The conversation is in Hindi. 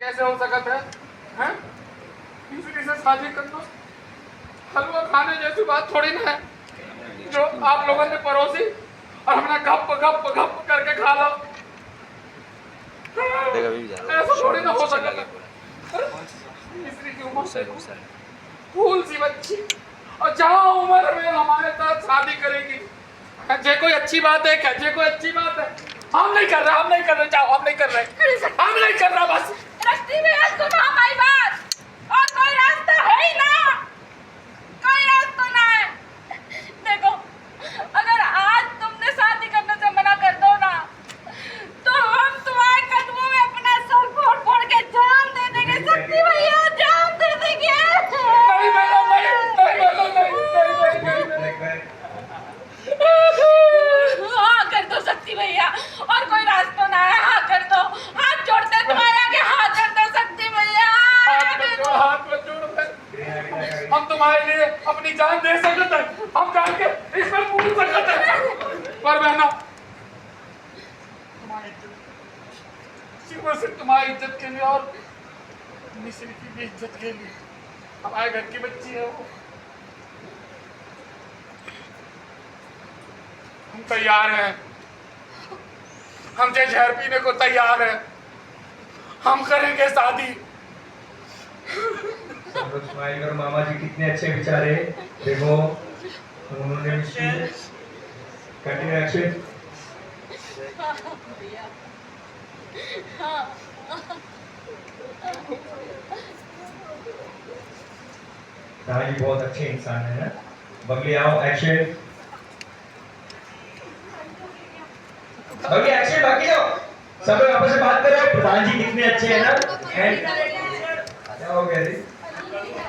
कैसे हो सकता है हैं? किसी से शादी कर दो, हलवा खाने जैसी बात थोड़ी ना है जो आप लोगों ने परोसी और हमने गप गप गप करके खा लो। ऐसा थोड़ी ना हो सकता है। तीसरी की उम्र देखो, फूल सी बच्ची, और जहाँ उम्र में हमारे साथ शादी करेगी। जे कोई अच्छी बात है क्या? जे कोई अच्छी बात है? हम नहीं कर रहे, हम नहीं कर रहे, जाओ, हम नहीं कर रहे, हम नहीं कर रहा। बस रस्ती में सुनो हमारी बात, और कोई रास्ता है ही ना, कोई रास्ता ना है। देखो, अगर आज तुमने शादी करने से मना कर दो ना, तो हम तुम्हारे कदमों में अपना सर फोड़ फोड़ के जान दे देंगे। शक्ति भैया, जान दे देंगे। नहीं मैडम, नहीं। हाँ कर दो शक्ति भैया, और कोई रास्ता ना है। हाँ कर दो, हाथ जोड़ते तुम्हारे आगे, हाथ कर दो शक्ति भैया। हाथ मत जोड़ो, हम तुम्हारे लिए अपनी जान दे सकते हैं, हम जान के इस पर पूछ सकते हैं, पर बहनों सिर्फ तुम्हारी इज्जत के लिए और मिस्र की भी इज्जत के लिए, हमारे घर की बच्ची है वो, हम तैयार हैं, हम जहर पीने को तैयार हैं, हम करेंगे शादी। स्माइल करो, मामा जी कितने अच्छे विचार है। देखो उन्होंने कंटिन्यू एक्शन। प्रधान जी बहुत अच्छे इंसान है ना। बगली आओ, एक्शन। बगली एक्शन, बाकी जाओ, सब लोग आपस में बात करो। प्रधान जी कितने अच्छे हैं ना। एंड